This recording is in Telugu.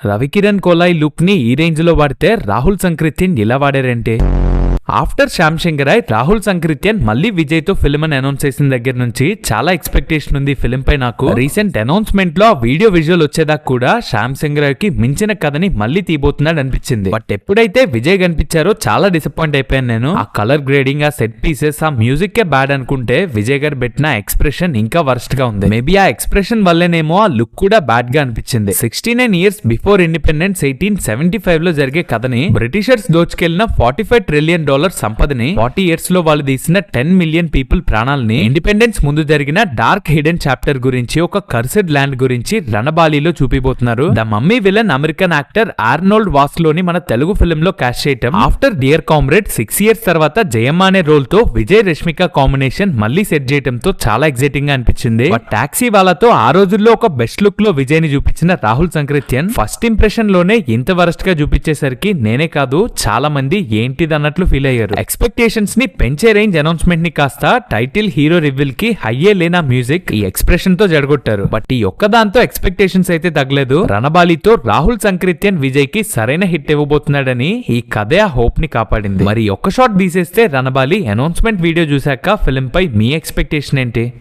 రవికిరణ్ కోలాయ్ లుక్ ని ఈ రేంజ్ లో వాడితే రాహుల్ సంక్రిత్యన్ ఇలా వాడారంటే ఆఫ్టర్ శ్యామ్ సింగరాయ్ రాహుల్ సంక్రిత్యన్ మళ్ళీ విజయ్ తో ఫిల్మ్ అని అనౌన్స్ చేసిన దగ్గర నుంచి చాలా ఎక్స్పెక్టేషన్ ఉంది ఫిల్మ్ పై. నాకు రీసెంట్ అనౌన్స్మెంట్ లో వీడియో విజువల్ వచ్చేదాకా కూడా శ్యామ్ సింగరాయ్ కి మించిన కథని మళ్ళీ తీయబోతున్నాడు అనిపించింది. బట్ ఎప్పుడైతే విజయ్ కనిపించారో చాలా డిసప్పాయింట్ అయిపోయాను నేను. ఆ కలర్ గ్రేడింగ్, ఆ సెట్ పీసెస్, ఆ మ్యూజిక్ కే బ్యాడ్ అనుకుంటే విజయ్ గారు పెట్టిన ఎక్స్ప్రెషన్ ఇంకా వర్స్ట్ గా ఉంది. మేబీ ఆ ఎక్స్ప్రెషన్ వల్లేనేమో ఆ లుక్ కూడా బ్యాడ్ గా అనిపించింది. 69 years బిఫోర్ ఇండిపెండెన్స్ 1875 లో జరిగే కథని బ్రిటిషర్స్ దోచుకెళ్లిన $45 trillion సంపదని 40 years లో వాళ్ళు తీసిన 10 million పీపుల్ ప్రాణాలని, ఇండిపెండెన్స్ ముందు జరిగిన డార్క్ హిడెన్ చాప్టర్ గురించి, ఒక కర్సెడ్ ల్యాండ్ గురించి రణబాలిలో చూపిపోతున్నారు. The mummy villain American actor Arnold వాస్లోని మన తెలుగు ఫిల్మ్ లో క్యాస్ట్ చేయటం, ఆఫ్టర్ డియర్ కామ్రేడ్ 6 years తర్వాత జయమ్మ అనే రోల్ తో విజయ్ రష్మిక కాంబినేషన్ మళ్ళీ సెట్ చేయటంతో చాలా ఎగ్జైటింగ్ గా అనిపించింది. బట్ టాక్సీ వాళ్ళతో ఆ రోజుల్లో ఒక బెస్ట్ లుక్ లో విజయ్ ని చూపించిన రాహుల్ సంక్రిత్యన్ ఫస్ట్ ఇంప్రెషన్ లోనే ఇంత వరస్ట్ గా చూపించేసరికి నేనే కాదు చాలా మంది ఏంటిది అన్నట్లు ఫీల్ అయ్యారు. ఎక్స్పెక్టేషన్స్ ని పెంచే రేంజ్ అనౌన్స్మెంట్ ని కాస్త టైటిల్ హీరో రివీల్ కి హయ్యే లేనా మ్యూజిక్, ఈ ఎక్స్ప్రెషన్ తో జడగొట్టారు. బట్ ఈ ఒక్కదాంతో ఎక్స్పెక్టేషన్స్ అయితే తగ్గలేదు. రణబాలితో రాహుల్ సంక్రిత్యన్ విజయ్ కి సరైన హిట్ ఇవ్వబోతున్నాడని ఈ కథే ఆ హోప్ ని కాపాడింది. మరి ఒక్క షాట్ తీసేస్తే రణబాలి అనౌన్స్మెంట్ వీడియో చూశాక ఫిల్మ్ పై మీ ఎక్స్పెక్టేషన్ ఏంటి?